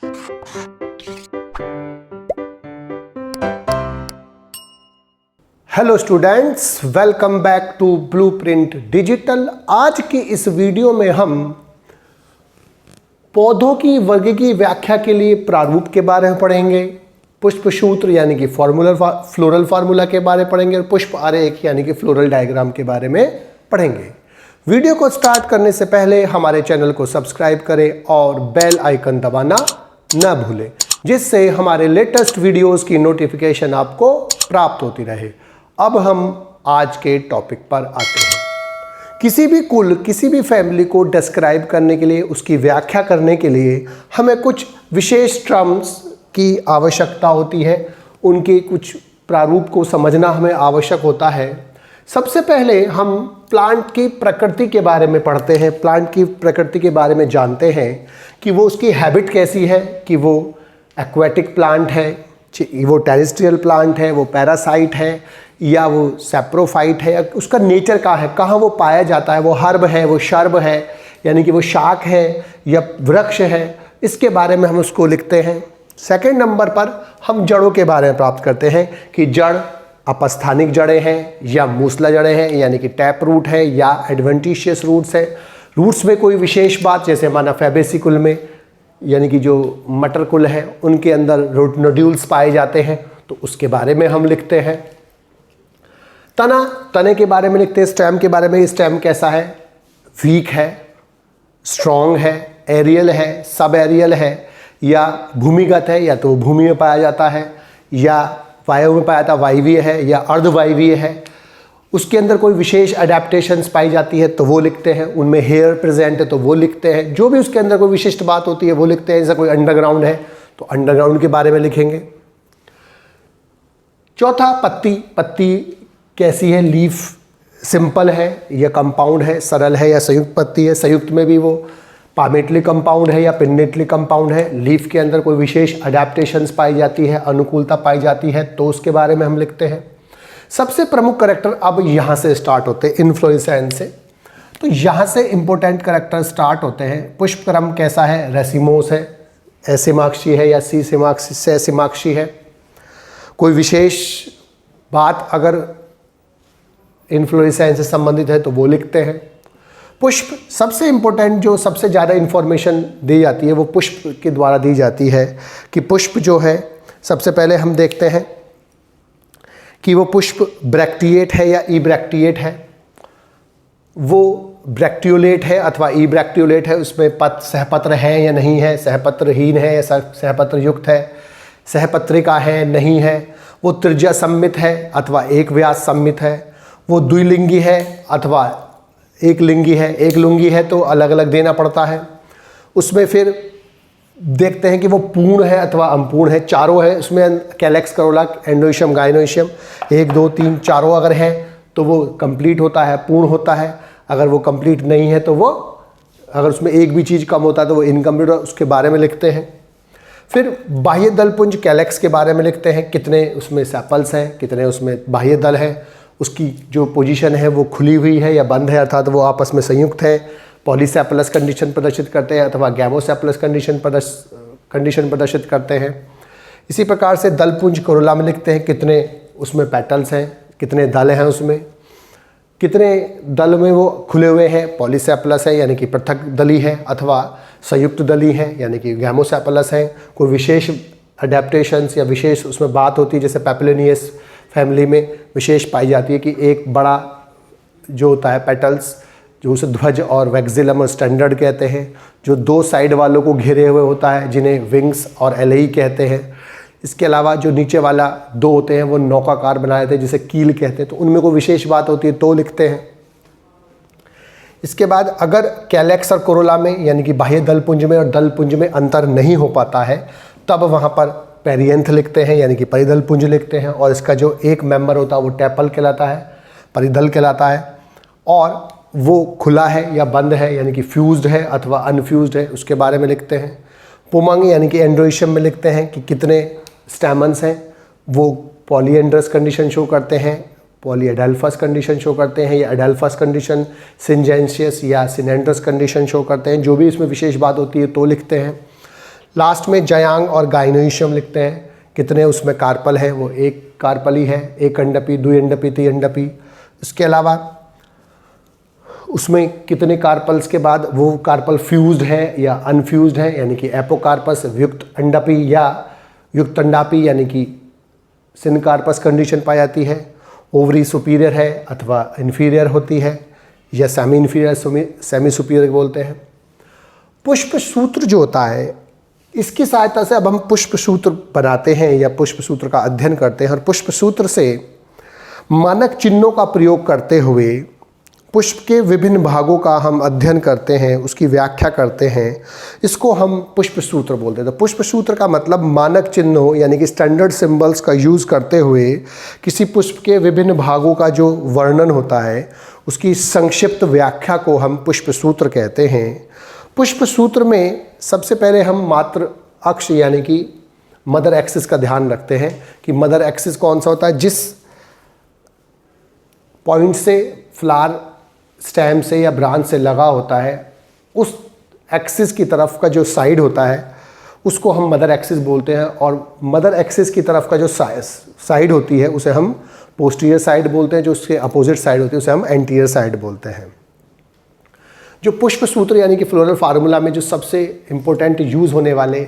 Hello students, welcome back to Blueprint Digital. आज की इस वीडियो में हम पौधों की वर्गीकी व्याख्या के लिए प्रारूप के बारे में पढ़ेंगे, पुष्प सूत्र यानी कि फ्लोरल फार्मूला के बारे में पढ़ेंगे और पुष्प आरेख यानी कि फ्लोरल डायग्राम के बारे में पढ़ेंगे। वीडियो को स्टार्ट करने से पहले हमारे चैनल को सब्सक्राइब करें और बेल आइकन दबाना न भूलें, जिससे हमारे लेटेस्ट वीडियोस की नोटिफिकेशन आपको प्राप्त होती रहे। अब हम आज के टॉपिक पर आते हैं। किसी भी कुल, किसी भी फैमिली को डिस्क्राइब करने के लिए, उसकी व्याख्या करने के लिए हमें कुछ विशेष टर्म्स की आवश्यकता होती है। उनके कुछ प्रारूप को समझना हमें आवश्यक होता है। सबसे पहले हम प्लांट की प्रकृति के बारे में पढ़ते हैं, प्लांट की प्रकृति के बारे में जानते हैं कि वो उसकी हैबिट कैसी है, कि वो एक्वेटिक प्लांट है, वो टेरेस्ट्रियल प्लांट है, वो पैरासाइट है या वो सैप्रोफाइट है, या उसका नेचर का है, कहाँ वो पाया जाता है, वो हर्ब है, वो शर्ब है यानी कि वो शाक है या वृक्ष है, इसके बारे में हम उसको लिखते हैं। सेकंड नंबर पर हम जड़ों के बारे में प्राप्त करते हैं कि जड़ अपस्थानिक जड़ें हैं या मूसला जड़ें हैं यानी कि टैप रूट है या एडवेंटिशियस रूट्स है। रूट्स में कोई विशेष बात, जैसे माना फैबेसी कुल में यानी कि जो मटर कुल है उनके अंदर रूट नोड्यूल्स पाए जाते हैं, तो उसके बारे में हम लिखते हैं। तना, तने के बारे में लिखते हैं। स्टेम के बारे में, स्टेम कैसा है, वीक है, स्ट्रॉन्ग है, एरियल है, सब एरियल है या भूमिगत है, या तो भूमि में पाया जाता है या वायु में पाया जाता है, वायवीय है या अर्धवायवीय है। उसके अंदर कोई विशेष अडेप्टेशंस पाई जाती है तो वो लिखते हैं। उनमें हेयर प्रेजेंट है तो वो लिखते हैं। जो भी उसके अंदर कोई विशिष्ट बात होती है वो लिखते हैं। जैसे कोई अंडरग्राउंड है तो अंडरग्राउंड के बारे में लिखेंगे। चौथा, पत्ती। पत्ती कैसी है, लीफ सिंपल है या कंपाउंड है, सरल है या संयुक्त पत्ती है। संयुक्त में भी वो पामेटली कंपाउंड है या पिन्नेटली कंपाउंड है। लीफ के अंदर कोई विशेष अडेप्टेशंस पाई जाती है, अनुकूलता पाई जाती है, तो उसके बारे में हम लिखते हैं। सबसे प्रमुख करैक्टर अब यहाँ से स्टार्ट होते हैं, इन्फ्लोरेसेंस से। तो यहाँ से इंपॉर्टेंट करैक्टर स्टार्ट होते हैं। पुष्प क्रम कैसा है, रेसिमोस है, एसिमाक्षी है या सेसिमाक्षी है। कोई विशेष बात अगर इन्फ्लोरेसेंस से संबंधित है तो वो लिखते हैं। पुष्प, सबसे इंपॉर्टेंट जो सबसे ज़्यादा इंफॉर्मेशन दी जाती है वो पुष्प के द्वारा दी जाती है कि पुष्प जो है, सबसे पहले हम देखते हैं कि वो पुष्प ब्रैक्टिएट है या ईब्रैक्टिएट है, वो ब्रैक्टियोलेट है अथवा ईब्रैक्टियोलेट है, उसमें सहपत्र है या नहीं है, सहपत्रहीन है या सहपत्र युक्त है, सहपत्रिका है नहीं है, वो त्रिज्या सम्मित है अथवा एक व्यास सम्मित है, वो द्विलिंगी है अथवा एक लिंगी है। एक लिंगी है तो अलग अलग देना पड़ता है। उसमें फिर देखते हैं कि वो पूर्ण है अथवा अपूर्ण है। चारों है उसमें, कैलेक्स, करोला, एंडोइशियम, गाइनोइशियम, 1 2 3 चारों अगर हैं तो वो कंप्लीट होता है, पूर्ण होता है। अगर वो कंप्लीट नहीं है तो वो, अगर उसमें एक भी चीज़ कम होता है तो वो इनकम्प्लीट, उसके बारे में लिखते हैं। फिर बाह्य दलपुंज कैलेक्स के बारे में लिखते हैं, कितने उसमें सेपल्स हैं, कितने उसमें बाह्य दल है, उसकी जो पोजीशन है वो खुली हुई है या बंद है, अर्थात वो आपस में संयुक्त है। पॉलीसेपलस कंडीशन प्रदर्शित करते हैं अथवा गैमोसेपलस कंडीशन प्रदर्शित करते हैं। इसी प्रकार से दलपुंज कोरोला में लिखते हैं, कितने उसमें पेटल्स हैं, कितने दल हैं, उसमें कितने दल में वो खुले हुए हैं, पॉलीसेपलस है यानी कि पृथक दली है अथवा संयुक्त दली है यानी कि गैमोसेपलस है। कोई विशेष अडेप्टेशंस या विशेष उसमें बात होती है, जैसे पैपिलिनियस फैमिली में विशेष पाई जाती है कि एक बड़ा जो होता है पेटल्स, जो उसे ध्वज और वैक्सिलम और स्टैंडर्ड कहते हैं, जो 2 साइड वालों को घेरे हुए होता है, जिन्हें विंग्स और एलेई कहते हैं। इसके अलावा जो नीचे वाला 2 होते हैं वो नौकाकार बनाए थे, जिसे कील कहते हैं, तो उनमें कोई विशेष बात होती है तो लिखते हैं। इसके बाद अगर कैलेक्स और कोरोला में यानी कि बाह्य दलपुंज में और दलपुंज में अंतर नहीं हो पाता है, तब वहाँ पर पेरियंथ लिखते हैं यानी कि परिदल पुंज लिखते हैं, और इसका जो एक मेंबर होता है वो टैपल कहलाता है, परिदल कहलाता है, और वो खुला है या बंद है यानी कि फ्यूज्ड है अथवा अनफ्यूज्ड है, उसके बारे में लिखते हैं। पुमंग यानी कि एंड्रोइशियम में लिखते हैं कि कितने स्टैमन्स हैं, वो पॉलीएंड्रस कंडीशन शो करते हैं, पॉलीएडेल्फस कंडीशन शो करते हैं, या एडेल्फस कंडीशन, सिंजेंशियस या सिनेंड्रस कंडीशन शो करते हैं। जो भी इसमें विशेष बात होती है तो लिखते हैं। लास्ट में जायांग और गाइनोइशियम लिखते हैं, कितने उसमें कार्पल हैं, वो एक कार्पल ही है, एक अंडपी, द्विअंडपी, त्रिअंडपी। इसके अलावा उसमें कितने कार्पल्स के बाद वो कार्पल फ्यूज्ड है या अनफ्यूज्ड है, यानी कि एपोकार्पस, युक्त अंडपी या युक्त अंडापी यानी कि सिनकार्पस कंडीशन पाई जाती है। ओवरी सुपीरियर है अथवा इन्फीरियर होती है या सेमी इन्फीरियर, सेमी सुपीरियर बोलते हैं। पुष्प सूत्र जो होता है, इसकी सहायता से अब हम पुष्प सूत्र बनाते हैं या पुष्प सूत्र का अध्ययन करते हैं, और पुष्प सूत्र से मानक चिन्हों का प्रयोग करते हुए पुष्प के विभिन्न भागों का हम अध्ययन करते हैं, उसकी व्याख्या करते हैं। इसको हम पुष्प सूत्र बोलते हैं। तो पुष्प सूत्र का मतलब मानक चिन्हों यानी कि स्टैंडर्ड सिंबल्स का यूज़ करते हुए किसी पुष्प के विभिन्न भागों का जो वर्णन होता है, उसकी संक्षिप्त व्याख्या को हम पुष्प सूत्र कहते हैं। पुष्प सूत्र में सबसे पहले हम मात्र अक्ष यानी कि मदर एक्सिस का ध्यान रखते हैं कि मदर एक्सिस कौन सा होता है, जिस पॉइंट से फ्लावर स्टेम से या ब्रांच से लगा होता है, उस एक्सिस की तरफ का जो साइड होता है उसको हम मदर एक्सिस बोलते हैं, और मदर एक्सिस की तरफ का जो साइड होती है उसे हम पोस्टीरियर साइड बोलते हैं, जो उसके अपोजिट साइड होती है उसे हम एंटीरियर साइड बोलते हैं। जो पुष्प सूत्र यानी कि फ्लोरल फार्मूला में जो सबसे इम्पोर्टेंट यूज़ होने वाले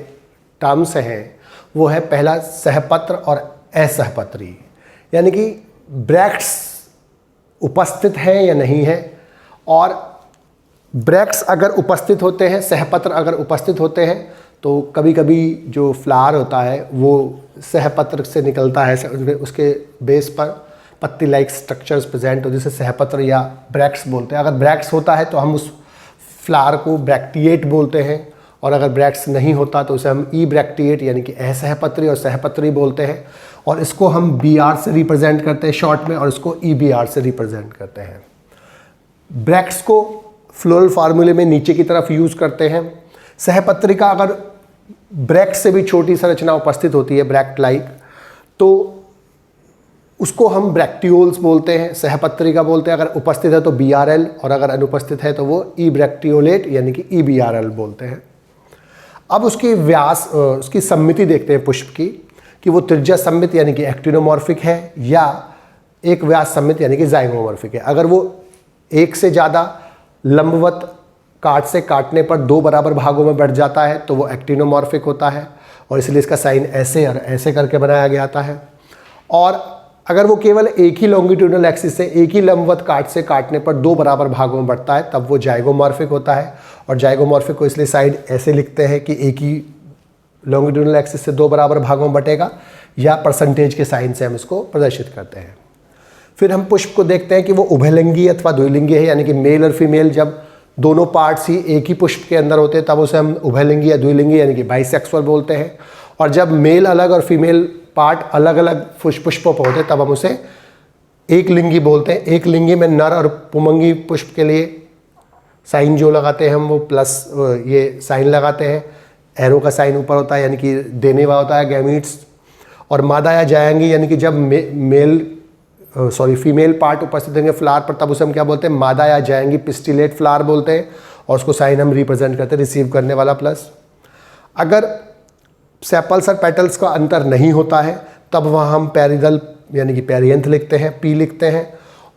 टर्म्स हैं वो है पहला सहपत्र और असहपत्री, यानी कि ब्रैक्ट्स उपस्थित हैं या नहीं है, और ब्रैक्ट्स अगर उपस्थित होते हैं, सहपत्र अगर उपस्थित होते हैं तो कभी कभी जो फ्लावर होता है वो सहपत्र से निकलता है, उसके बेस पर पत्ती लाइक स्ट्रक्चर्स प्रेजेंट हो जिसे सहपत्र या ब्रैक्ट्स बोलते हैं। अगर ब्रैक्ट्स होता है तो हम उस फ्लावर को ब्रैक्टिएट बोलते हैं, और अगर ब्रैक्ट्स नहीं होता तो उसे हम ई ब्रैक्टिएट यानी कि असहपत्री और सहपत्री बोलते हैं, और इसको हम बी आर से रिप्रेजेंट करते हैं शॉर्ट में, और इसको ई बी आर से रिप्रेजेंट करते हैं। ब्रैक्ट्स को फ्लोरल फार्मूले में नीचे की तरफ यूज़ करते हैं। सहपत्री का अगर ब्रैक्ट से भी छोटी संरचना उपस्थित होती है, ब्रैक्ट लाइक, तो उसको हम ब्रैक्टियोल्स बोलते हैं, सहपत्री का बोलते हैं। अगर उपस्थित है तो बी आर एल, और अगर अनुपस्थित है तो वो ई ब्रैक्टियोलेट यानी कि ई बी आर एल बोलते हैं। अब उसकी व्यास, उसकी सम्मिति देखते हैं पुष्प की, कि वो त्रिज्या सम्मित यानी कि एक्टिनोमॉर्फिक है या एक व्यास सम्मित यानी कि जाइगोमॉर्फिक है। अगर वो एक से ज़्यादा लंबवत काट से काटने पर दो बराबर भागों में बढ़ जाता है तो वो एक्टिनोमॉर्फिक होता है, और इसलिए इसका साइन ऐसे और ऐसे करके बनाया गया था है। और अगर वो केवल एक ही लॉन्गिट्यूडनल एक्सिस से एक ही लंबवत काट से काटने पर दो बराबर भागों में बढ़ता है तब वो जाइगोमॉर्फिक होता है। और जाइगोमॉर्फिक को इसलिए साइड ऐसे लिखते हैं कि एक ही लॉन्गिट्यूडनल एक्सिस से दो बराबर भागों में बटेगा, या परसेंटेज के साइन से हम इसको प्रदर्शित करते हैं। फिर हम पुष्प को देखते हैं कि वो उभयलिंगी अथवा द्विलिंगी है, यानी कि मेल और फीमेल जब दोनों पार्ट्स ही एक ही पुष्प के अंदर होते हैं तब उसे हम उभयलिंगी या द्विलिंगी यानी कि बाइसेक्सुअल बोलते हैं, और जब मेल अलग और फीमेल पार्ट अलग अलग पुष्पों पर होते हैं तब हम उसे एक लिंगी बोलते हैं। एक लिंगी में नर और पुमंगी पुष्प के लिए साइन जो लगाते हैं हम वो प्लस ये साइन लगाते हैं, एरो का साइन ऊपर होता है यानी कि देने वाला होता है गैमीट्स। और मादा या जायंगी यानी कि जब फीमेल पार्ट उपस्थित होंगे फ्लावर पर तब उसे हम क्या बोलते हैं, मादा या जायंगी पिस्टिलेट फ्लावर बोलते हैं, और उसको साइन हम रिप्रेजेंट करते हैं रिसीव करने वाला प्लस। अगर सेपल्स और पेटल्स का अंतर नहीं होता है तब वहाँ हम पेरिदल यानी कि पेरियंथ लिखते हैं, पी लिखते हैं।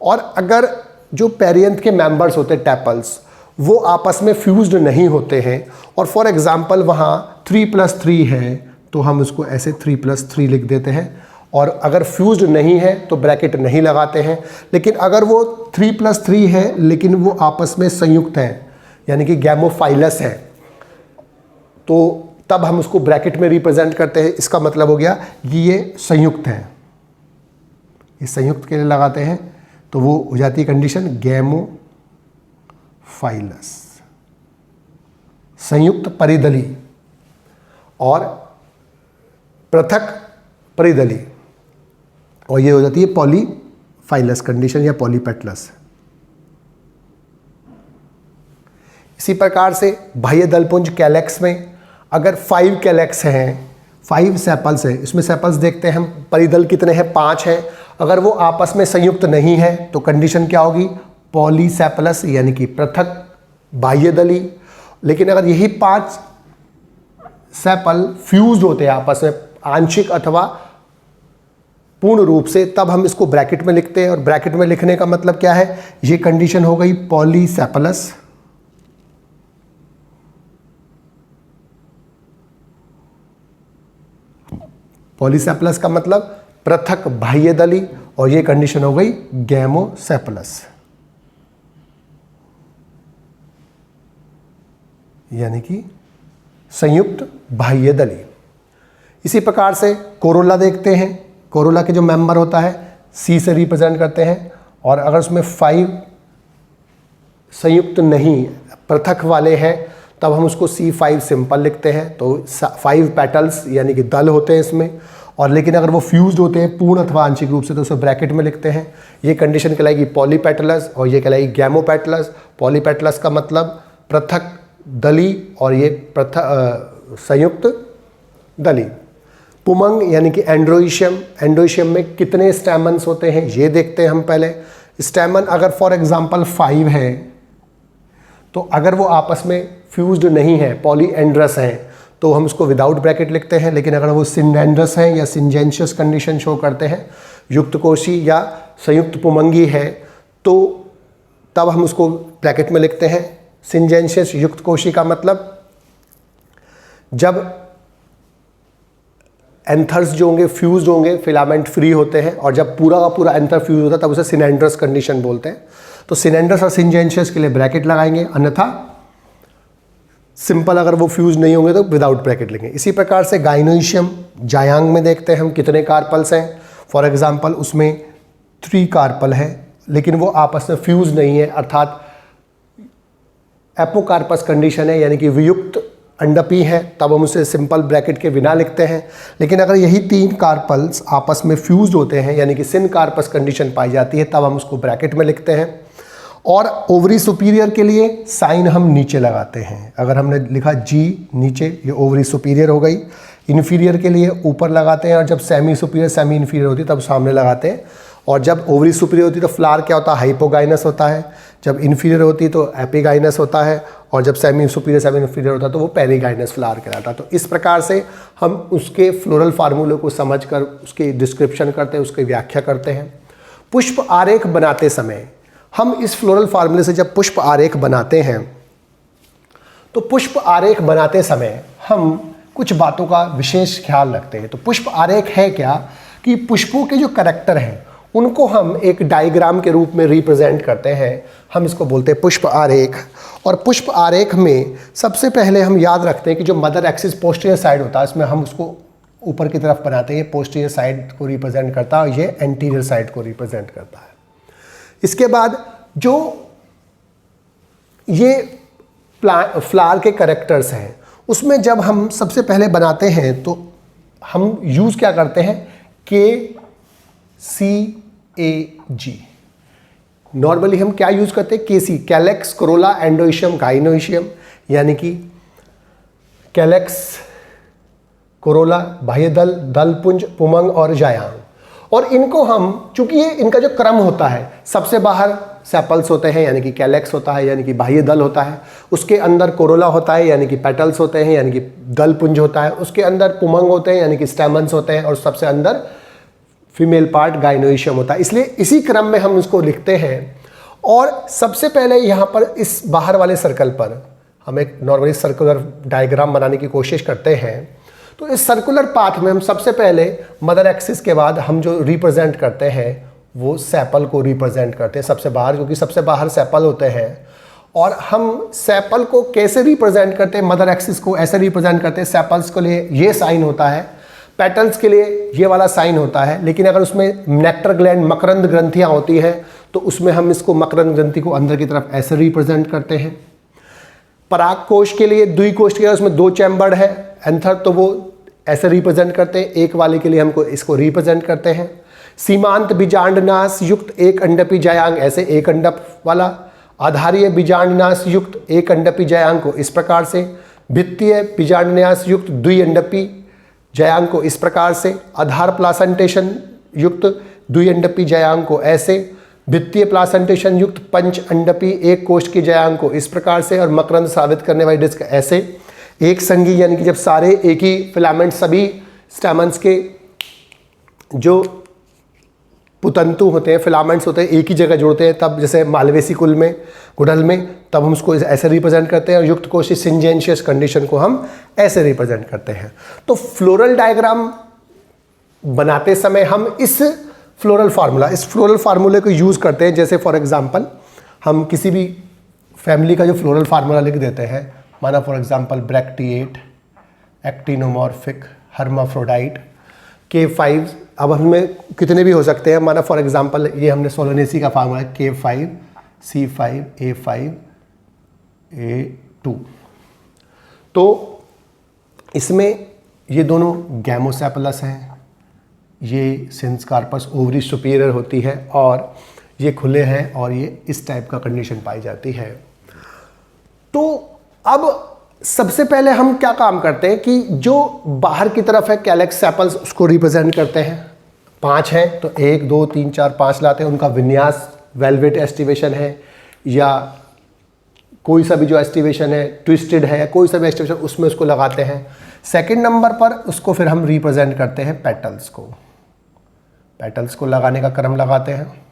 और अगर जो पेरियंथ के मेंबर्स होते हैं टैपल्स वो आपस में फ्यूज्ड नहीं होते हैं, और फॉर एग्जांपल वहाँ 3+3 है तो हम उसको ऐसे 3+3 लिख देते हैं, और अगर फ्यूज्ड नहीं है तो ब्रैकेट नहीं लगाते हैं। लेकिन अगर वो 3+3 है लेकिन वो आपस में संयुक्त हैं यानी कि गैमोफाइलस है तो तब हम उसको ब्रैकेट में रिप्रेजेंट करते हैं। इसका मतलब हो गया कि ये संयुक्त है, ये संयुक्त के लिए लगाते हैं तो वो हो जाती है कंडीशन गैमोफाइलस, संयुक्त परिदली और पृथक परिदली, और ये हो जाती है पॉलीफाइलस कंडीशन या पॉलीपेटलस। इसी प्रकार से बाह्य दलपुंज कैलेक्स में अगर 5 कैलेक्स हैं, 5 सेपल्स हैं, इसमें सेपल्स देखते हैं हम परिदल कितने हैं, 5 हैं। अगर वो आपस में संयुक्त नहीं है तो कंडीशन क्या होगी, पॉलीसेपलस यानी कि पृथक बाह्य दली। लेकिन अगर यही 5 सेपल फ्यूज होते हैं आपस में आंशिक अथवा पूर्ण रूप से, तब हम इसको ब्रैकेट में लिखते हैं। और ब्रैकेट में लिखने का मतलब क्या है, ये कंडीशन हो गई पॉलीसेपलस। पॉलीसेपलस का मतलब पृथक बाह्यदली, और ये कंडीशन हो गई गैमोसेपलस, यानी कि संयुक्त बाह्यदली। इसी प्रकार से कोरोला देखते हैं। कोरोला के जो मेंबर होता है सी से रिप्रेजेंट करते हैं, और अगर उसमें 5 संयुक्त नहीं पृथक वाले हैं तब हम उसको C5 सिंपल लिखते हैं। तो 5 पेटल्स यानी कि दल होते हैं इसमें, और लेकिन अगर वो फ्यूज्ड होते हैं पूर्ण अथवा आंशिक रूप से तो उसे ब्रैकेट में लिखते हैं। ये कंडीशन कहलाएगी पॉलीपेटलस और ये कहलाएगी गैमोपेटलस। पॉलीपेटलस का मतलब पृथक दली और ये संयुक्त दली। पुमंग यानी कि एंड्रोइशियम, एंड्रोइशियम में कितने स्टैमन्स होते हैं ये देखते हैं हम पहले। स्टैमन अगर फॉर एग्जांपल 5 है तो अगर वो आपस में फ्यूज्ड नहीं है, पॉलीएंड्रस हैं, तो हम उसको विदाउट ब्रैकेट लिखते हैं। लेकिन अगर वो सिंडेंड्रस हैं या सिंजेंशियस कंडीशन शो करते हैं, युक्त कोशी या संयुक्त पुमंगी है, तो तब हम उसको ब्रैकेट में लिखते हैं। सिंजेंशियस युक्त कोशी का मतलब जब एंथर्स जो होंगे फ्यूज्ड होंगे, फिलामेंट फ्री होते हैं, और जब पूरा का पूरा एंथर फ्यूज होता है तब उसे सिनेंड्रस कंडीशन बोलते हैं। तो सिनेंड्रस और सिंजेंशियस के लिए ब्रैकेट लगाएंगे, अन्यथा सिंपल अगर वो फ्यूज नहीं होंगे तो विदाउट ब्रैकेट लेंगे। इसी प्रकार से गाइनोइशियम जायांग में देखते हैं हम कितने कार्पल्स हैं। फॉर एग्जांपल उसमें 3 कार्पल है, लेकिन वो आपस में फ्यूज नहीं है, अर्थात एपोकार्पस कंडीशन है, यानी कि वियुक्त अंडपी है, तब हम उसे सिंपल ब्रैकेट के बिना लिखते हैं। लेकिन अगर यही 3 कार्पल्स आपस में फ्यूज्ड होते हैं यानी कि सिनकार्पस कंडीशन पाई जाती है, तब हम उसको ब्रैकेट में लिखते हैं। और ओवरी सुपीरियर के लिए साइन हम नीचे लगाते हैं। अगर हमने लिखा जी नीचे, ये ओवरी सुपीरियर हो गई। इन्फीरियर के लिए ऊपर लगाते हैं, और जब सेमी सुपीरियर सेमी इन्फीरियर होती है तब सामने लगाते हैं। और जब ओवरी सुपीरियर होती है तो फ्लावर क्या होता है, हाइपोगाइनस होता है। जब इन्फीरियर होती है तो एपिगाइनस होता है, और जब सेमी सुपीरियर सेमी इन्फीरियर होता है तो वो पेरीगाइनस फ्लावर कहलाता है। तो इस प्रकार से हम उसके फ्लोरल फार्मूले को समझकर उसकी डिस्क्रिप्शन करते हैं, उसकी व्याख्या करते हैं। पुष्प आरेख बनाते समय हम इस फ्लोरल फार्मूले से जब पुष्प आरेख बनाते हैं तो पुष्प आरेख बनाते समय हम कुछ बातों का विशेष ख्याल रखते हैं। तो पुष्प आरेख है क्या कि पुष्पों के जो कैरेक्टर हैं उनको हम एक डायग्राम के रूप में रिप्रेजेंट करते हैं। हम इसको बोलते हैं पुष्प आरेख। और पुष्प आरेख में सबसे पहले हम याद रखते हैं कि जो मदर एक्सिस पोस्टीरियर साइड होता है इसमें हम उसको ऊपर की तरफ बनाते हैं। ये पोस्टीरियर साइड को रिप्रेजेंट करता है और ये एंटीरियर साइड को रिप्रेजेंट करता है। इसके बाद जो ये फ्लावर के कैरेक्टर्स हैं उसमें जब हम सबसे पहले बनाते हैं तो हम यूज़ क्या करते हैं, KCAG। नॉर्मली हम क्या यूज़ करते हैं, KC, कैलेक्स, कोरोला, एंडोइशियम, गाइनोइशियम, यानी कि कैलेक्स, कोरोला, बाह्यदल, दलपुंज, पुमंग और जायांग। और इनको हम, चूंकि ये इनका जो क्रम होता है, सबसे बाहर सेपल्स होते हैं यानी कि कैलेक्स होता है यानी कि बाह्य दल होता है, उसके अंदर कोरोला होता है यानी कि पेटल्स होते हैं यानी कि दल पुंज होता है, उसके अंदर पुमंग होते हैं यानी कि स्टेमन्स होते हैं, और सबसे अंदर फीमेल पार्ट गाइनोइशियम होता है। इसलिए इसी क्रम में हम इसको लिखते हैं। और सबसे पहले यहाँ पर इस बाहर वाले सर्कल पर हम एक नॉर्मली सर्कुलर डायग्राम बनाने की कोशिश करते हैं। तो इस सर्कुलर पाथ में हम सबसे पहले मदर एक्सिस के बाद हम जो रिप्रेजेंट करते हैं वो सेपल को रिप्रेजेंट करते हैं सबसे बाहर, क्योंकि सबसे बाहर सेपल होते हैं। और हम सेपल को कैसे रिप्रेजेंट करते हैं, मदर एक्सिस को ऐसे रिप्रेजेंट करते हैं, सेपल्स के लिए ये साइन होता है, पेटल्स के लिए ये वाला साइन होता है। लेकिन अगर उसमें नेक्टर ग्लैंड, मकरंद ग्रंथियाँ होती हैं तो उसमें हम इसको मकरंद ग्रंथि को अंदर की तरफ ऐसे रिप्रेजेंट करते हैं। पराग कोश के लिए, द्विकोश के लिए उसमें 2 चैम्बर्ड है एंथर, तो वो ऐसे रिप्रेजेंट करते हैं। एक वाले के लिए हमको इसको रिप्रेजेंट करते हैं। सीमांत बीजांडनाश युक्त एक अंडपी जायांग, ऐसे एक अंडप वाला। आधारीय बीजांडनाश युक्त एक अंडपी जायांग को इस प्रकार से। भित्तीय बीजांडनाश युक्त द्विअंडपी जायांग को इस प्रकार से। आधार प्लासेंटेशन युक्त द्विअंडपी जायांग को ऐसे। भित्तीय प्लासेंटेशन युक्त पंच अंडपी एक कोष्ठ की जायांग को इस प्रकार से, और मकरंद साबित करने वाली डिस्क ऐसे। एक संगी यानी कि जब सारे एक ही फिलामेंट सभी स्टेमन्स के जो पुतंतु होते हैं, फिलामेंट्स होते हैं, एक ही जगह जुड़ते हैं, तब जैसे मालवेसी कुल में, गुड़हल में, तब हम उसको ऐसे रिप्रेजेंट करते हैं, और युक्त कोशी सिंजेंशियस कंडीशन को हम ऐसे रिप्रेजेंट करते हैं। तो फ्लोरल डायग्राम बनाते समय हम इस फ्लोरल फार्मूले को यूज़ करते हैं। जैसे फॉर एग्जांपल हम किसी भी फैमिली का जो फ्लोरल फार्मूला लिख देते हैं, माना for example bracteate, actinomorphic, hermaphrodite, K5, अब हमें कितने भी हो सकते हैं, माना फॉर एग्जांपल ये हमने सोलोनेसी का फार्मूला है K5, C5, A5, A2। तो इसमें ये दोनों गैमोसेपलस हैं, ये सिंस कार्पस ओवरी सुपीरियर होती है, और ये खुले हैं, और ये इस टाइप का कंडीशन पाई जाती है। तो अब सबसे पहले हम क्या काम करते हैं कि जो बाहर की तरफ है कैलेक्स सेपल्स, उसको रिप्रेजेंट करते हैं। 5 हैं तो 1 2 3 4 5 लाते हैं। उनका विन्यास वेलवेट एस्टिवेशन है, या कोई सा भी जो एस्टिवेशन है, ट्विस्टेड है, कोई सा भी एस्टिवेशन, उसमें उसको लगाते हैं। सेकंड नंबर पर उसको फिर हम रिप्रेजेंट करते हैं पेटल्स को। पेटल्स को लगाने का क्रम लगाते हैं।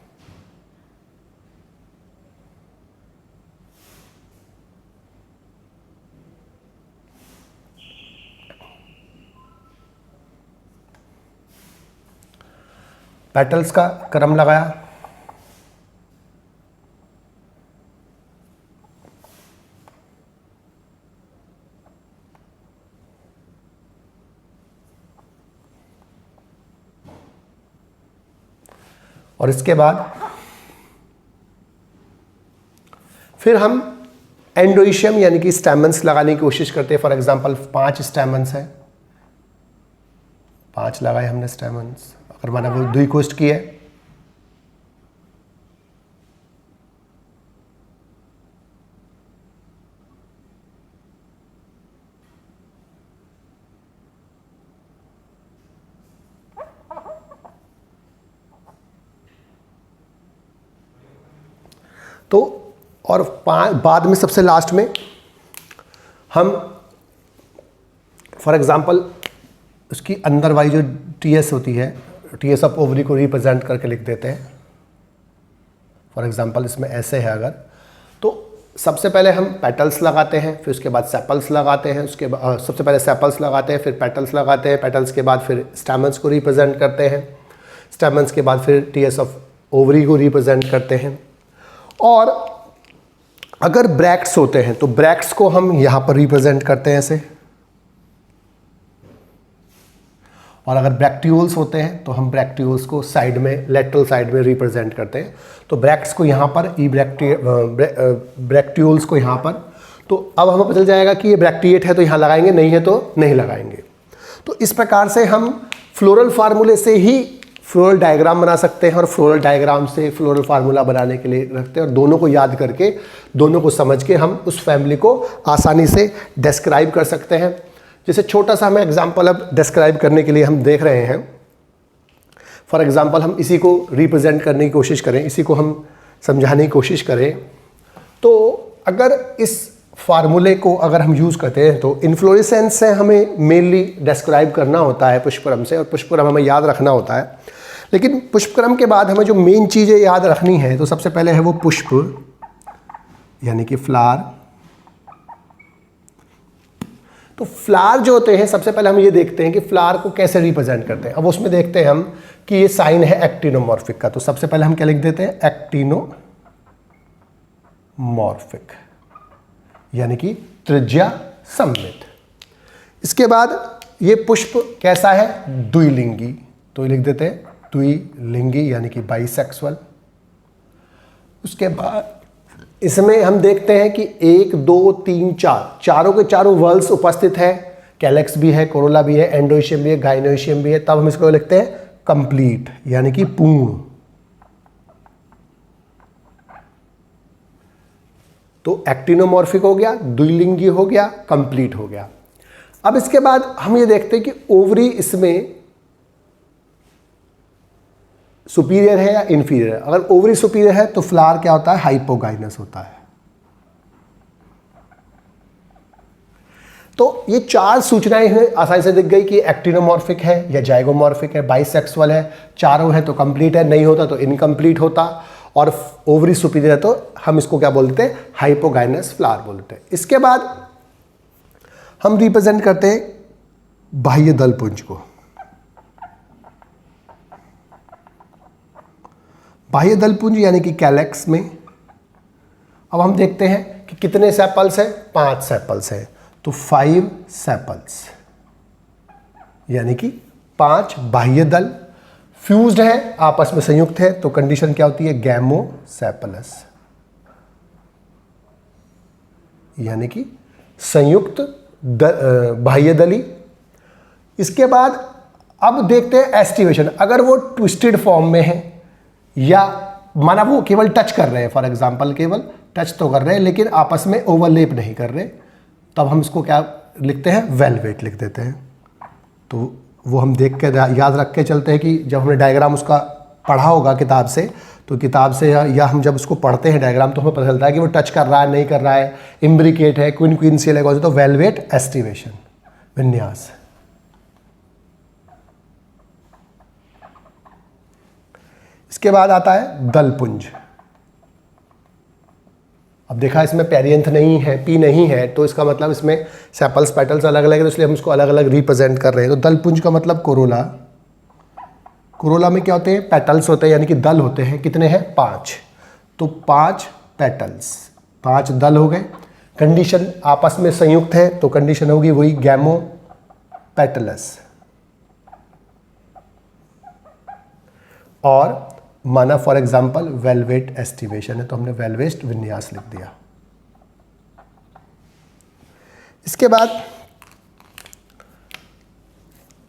पेटल्स का क्रम लगाया, और इसके बाद फिर हम एंडोइशियम यानी कि स्टैमेंस लगाने की कोशिश करते हैं। फॉर एग्जांपल 5 स्टैमेंस है, 5 लगाए हमने स्टैमेंस। अगर माना वो द्विकोष्ठ की है, तो और बाद में सबसे लास्ट में हम फॉर एग्जांपल उसकी अंदर वाली जो टीएस होती है, टीएस ऑफ ओवरी को रिप्रेजेंट करके लिख देते हैं। फॉर एग्जांपल इसमें ऐसे है अगर, तो सबसे पहले हम पेटल्स लगाते हैं, फिर उसके बाद सेपल्स लगाते हैं, उसके बाद सबसे पहले सेपल्स लगाते हैं, फिर पेटल्स लगाते हैं, पेटल्स के बाद फिर स्टैमेंस को रिप्रेजेंट करते हैं, स्टैमेंस के बाद फिर टीएस ऑफ ओवरी को रिप्रेजेंट करते हैं। और अगर ब्रैक्ट्स होते हैं तो ब्रैक्ट्स को हम यहाँ पर रिप्रेजेंट करते हैं ऐसे, और अगर ब्रैक्ट्यूल्स होते हैं तो हम ब्रैक्ट्यूल्स को साइड में, लेटरल साइड में रिप्रेजेंट करते हैं। तो ब्रैक्ट्स को यहाँ पर, ब्रैक्ट्यूल्स को यहाँ पर। तो अब हमें पता चल जाएगा कि ये ब्रैक्टिएट है तो यहाँ लगाएंगे, नहीं है तो नहीं लगाएंगे। तो इस प्रकार से हम फ्लोरल फार्मूले से ही फ्लोरल डायग्राम बना सकते हैं, और फ्लोरल डायग्राम से फ्लोरल फार्मूला बनाने के लिए रखते हैं, और दोनों को याद करके, दोनों को समझ के हम उस फैमिली को आसानी से डिस्क्राइब कर सकते हैं। जैसे छोटा सा हमें एग्जाम्पल अब डिस्क्राइब करने के लिए हम देख रहे हैं। फॉर एग्जाम्पल हम इसी को रिप्रेजेंट करने की कोशिश करें, इसी को हम समझाने की कोशिश करें, तो अगर इस फार्मूले को अगर हम यूज़ करते हैं तो इन्फ्लोरेसेंस से हमें मेनली डिस्क्राइब करना होता है पुष्पक्रम से, और पुष्पक्रम हमें याद रखना होता है। लेकिन पुष्पक्रम के बाद हमें जो मेन चीज़ें याद रखनी है, तो सबसे पहले है वो पुष्प यानी कि फ्लावर। तो फ्लावर जो होते हैं, सबसे पहले हम ये देखते हैं कि फ्लावर को कैसे रिप्रेजेंट करते हैं। अब उसमें देखते हैं हम कि ये साइन है एक्टिनोमॉर्फिक का, तो सबसे पहले हम क्या लिख देते हैं, एक्टिनोमॉर्फिक यानी कि त्रिज्या सममित। इसके बाद ये पुष्प कैसा है, द्विलिंगी, तो ये लिख देते हैं द्विलिंगी यानी कि बाइसेक्सुअल। उसके बाद इसमें हम देखते हैं कि 1 2 3 4 चारों के चारों वर्ल्स उपस्थित है, कैलेक्स भी है, कोरोला भी है, एंडोइशियम भी है, गाइनोइशियम भी है। तब हम इसको लिखते हैं कंप्लीट यानी कि पूर्ण। तो एक्टिनोमॉर्फिक हो गया, द्विलिंगी हो गया, कंप्लीट हो गया। अब इसके बाद हम ये देखते हैं कि ओवरी इसमें सुपीरियर है या इन्फीरियर है। अगर ओवरी सुपीरियर है तो फ्लावर क्या होता है, हाइपोगाइनस होता है। तो ये 4 सूचनाएं हैं, आसानी से दिख गई कि एक्टिनोमॉर्फिक है या जाइगोमॉर्फिक है, बाइसेक्सुअल है, चारों है तो कंप्लीट है, नहीं होता तो इनकम्प्लीट होता, और ओवरी सुपीरियर है तो हम इसको क्या बोलते हैं, हाइपोगाइनस फ्लावर बोलते हैं। इसके बाद हम रिप्रेजेंट करते हैं बाह्य दलपुंज को। बाह्य दलपुंज यानी कि कैलेक्स में अब हम देखते हैं कि कितने सेपल्स हैं, 5 सेपल्स हैं, तो 5 सेपल्स यानी कि 5 बाह्य दल फ्यूज्ड है, आपस में संयुक्त है, तो कंडीशन क्या होती है, गैमोसेपलस यानी कि संयुक्त बाह्य दली। इसके बाद अब देखते हैं एस्टिवेशन, अगर वो ट्विस्टेड फॉर्म में है या माना वो केवल टच कर रहे हैं, फॉर एग्जांपल केवल टच तो कर रहे हैं लेकिन आपस में ओवरलैप नहीं कर रहे, तब हम इसको क्या लिखते हैं, वेलवेट लिख देते हैं। तो वो हम देख के याद रख के चलते हैं कि जब हमने डायग्राम उसका पढ़ा होगा किताब से, तो किताब से या हम जब उसको पढ़ते हैं डायग्राम तो हमें पता चलता है कि वो टच कर रहा है, नहीं कर रहा है, इम्ब्रिकेट है, क्विनक्विंसियल है, तो वेलवेट एस्टिवेशन विन्यास। इसके बाद आता है दलपुंज। अब देखा इसमें पेरियंथ नहीं है, पी नहीं है, तो इसका मतलब इसमें सेपल्स पेटल्स अलग अलग है, तो इसलिए हम इसको अलग अलग रिप्रेजेंट कर रहे हैं। तो दलपुंज का मतलब कोरोला। कोरोला में क्या होते हैं, पेटल्स होते हैं यानी कि दल होते हैं, कितने हैं, 5, तो 5 पेटल्स, 5 दल हो गए। कंडीशन आपस में संयुक्त है तो कंडीशन होगी वही गैमो पेटलस, और माना फॉर एग्जांपल वेलवेट एस्टिवेशन है तो हमने वेलवेट विन्यास लिख दिया। इसके बाद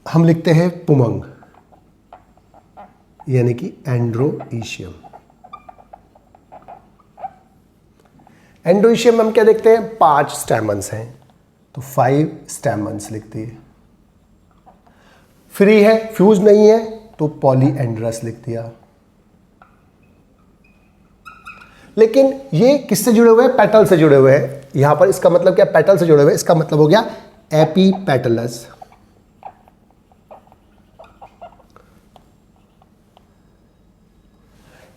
हम लिखते हैं पुमंग यानी कि एंड्रोइशियम। एंड्रोइशियम में हम क्या देखते हैं, 5 स्टैमन्स हैं तो 5 स्टैमन्स लिख दिए। फ्री है, फ्यूज नहीं है तो पॉलीएंड्रस लिख दिया। लेकिन ये किससे जुड़े हुए हैं, पेटल से जुड़े हुए हैं। यहां पर इसका मतलब क्या, पेटल से जुड़े हुए हैं, इसका मतलब हो गया एपीपेटलस।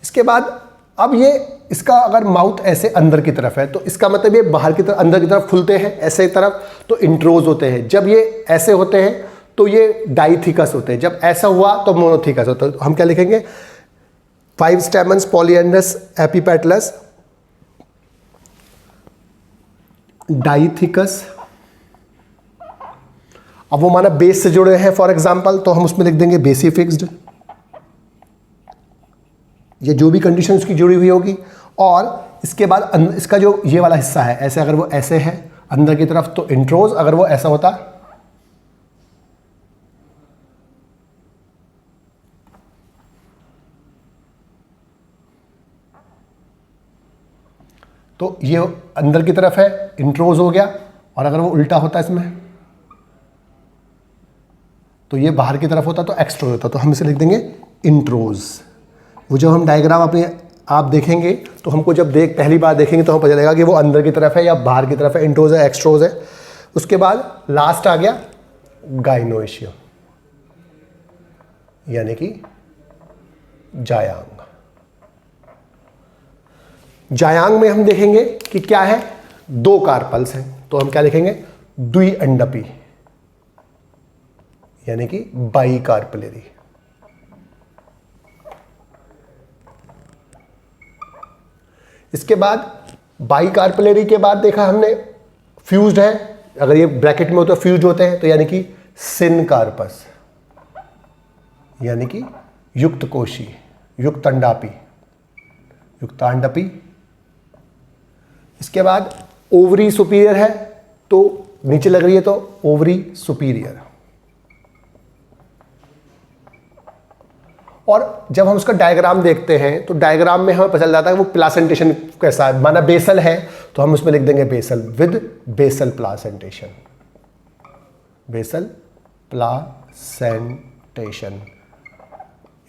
इसके बाद अब ये इसका अगर माउथ ऐसे अंदर की तरफ है तो इसका मतलब ये बाहर की तरफ, अंदर की तरफ खुलते हैं ऐसे तरफ तो इंट्रोज होते हैं। जब ये ऐसे होते हैं तो ये डाइथिकस होते हैं। जब ऐसा हुआ तो मोनोथिकस होता है। तो हम क्या लिखेंगे, 5 स्टेमन्स, पॉलीएंड्रस, एपीपेटलस, डाइथिकस। अब वो माना बेस से जुड़े हैं फॉर एग्जांपल, तो हम उसमें लिख देंगे बेसिफिक्स्ड, ये जो भी कंडीशन उसकी जुड़ी हुई होगी। और इसके बाद इसका जो ये वाला हिस्सा है, ऐसे अगर वो ऐसे है अंदर की तरफ तो इंट्रोज, अगर वो ऐसा होता तो ये अंदर की तरफ है, इंट्रोज हो गया। और अगर वो उल्टा होता इसमें तो ये बाहर की तरफ होता तो एक्सट्रोज होता, तो हम इसे लिख देंगे इंट्रोज। वो जब हम डायग्राम अपने आप देखेंगे तो हमको जब पहली बार देखेंगे तो हमें पता चलेगा कि वो अंदर की तरफ है या बाहर की तरफ है, इंट्रोज है, एक्सट्रोज है। उसके बाद लास्ट आ गया गाइनोइशियम यानी कि जायांग। जायांग में हम देखेंगे कि क्या है, 2 कार्पल्स हैं तो हम क्या लिखेंगे, द्विअंडपी यानी कि बाइकार्पलेरी। इसके बाद बाइकार्पलेरी के बाद देखा हमने फ्यूज्ड है, अगर ये ब्रैकेट में हो तो फ्यूज होते हैं, तो यानी कि सिनकार्पस यानी कि युक्त कोशी, युक्तांडापी, युक्तांडपी। इसके बाद ओवरी सुपीरियर है तो नीचे लग रही है तो ओवरी सुपीरियर। और जब हम उसका डायग्राम देखते हैं तो डायग्राम में हमें पता चल जाता है वो प्लासेंटेशन कैसा है। माना बेसल है तो हम उसमें लिख देंगे basal with basal placentation, basal placentation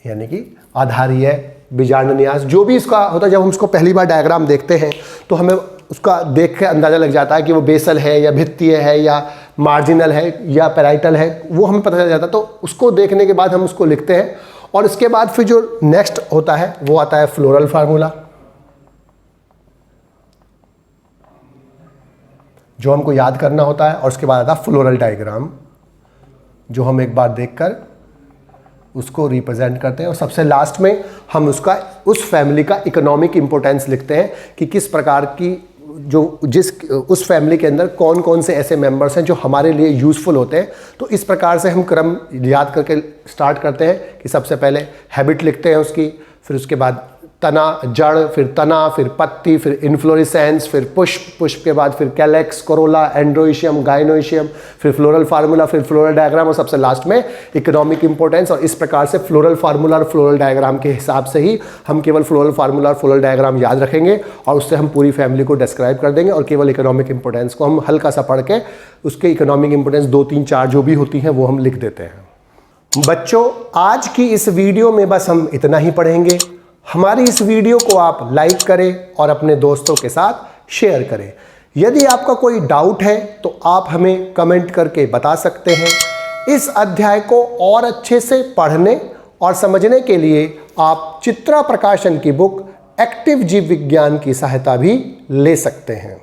यानी कि आधारीय बीजांडन्यास, जो भी इसका होता है। जब हम उसको पहली बार डायग्राम देखते हैं तो हमें उसका देख के अंदाजा लग जाता है कि वो बेसल है या भित्तीय है या मार्जिनल है या पैराइटल है, वो हमें पता चल जाता है। तो उसको देखने के बाद हम उसको लिखते हैं, और उसके बाद फिर जो नेक्स्ट होता है वो आता है फ्लोरल फार्मूला, जो हमको याद करना होता है। और उसके बाद आता है फ्लोरल डायग्राम, जो हम एक बार देखकर उसको रिप्रेजेंट करते हैं। और सबसे लास्ट में हम उसका उस फैमिली का इकोनॉमिक इंपॉर्टेंस लिखते हैं कि किस प्रकार की उस फैमिली के अंदर कौन कौन से ऐसे मेंबर्स हैं जो हमारे लिए यूज़फुल होते हैं। तो इस प्रकार से हम क्रम याद करके स्टार्ट करते हैं कि सबसे पहले हैबिट लिखते हैं उसकी, फिर उसके बाद तना, जड़, फिर तना, फिर पत्ती, फिर इन्फ्लोरेसेंस, फिर पुष्प, पुष्प के बाद फिर कैलेक्स, कोरोला, एंड्रोइशियम, गाइनोइशियम, फिर फ्लोरल फार्मूला, फिर फ्लोरल डायग्राम, और सबसे लास्ट में इकोनॉमिक इंपॉर्टेंस। और इस प्रकार से फ्लोरल फार्मूला और फ्लोरल डायग्राम के हिसाब से ही हम केवल फ्लोरल फार्मूला और फ्लोरल डायग्राम याद रखेंगे, और उससे हम पूरी फैमिली को डिस्क्राइब कर देंगे, और केवल इकोनॉमिक इंपॉर्टेंस को हम हल्का सा पढ़ के उसके इकोनॉमिक इंपॉर्टेंस 2, 3, 4 जो भी होती हैं वो हम लिख देते हैं। बच्चों, आज की इस वीडियो में बस हम इतना ही पढ़ेंगे। हमारी इस वीडियो को आप लाइक करें और अपने दोस्तों के साथ शेयर करें। यदि आपका कोई डाउट है तो आप हमें कमेंट करके बता सकते हैं। इस अध्याय को और अच्छे से पढ़ने और समझने के लिए आप चित्रा प्रकाशन की बुक एक्टिव जीव विज्ञान की सहायता भी ले सकते हैं।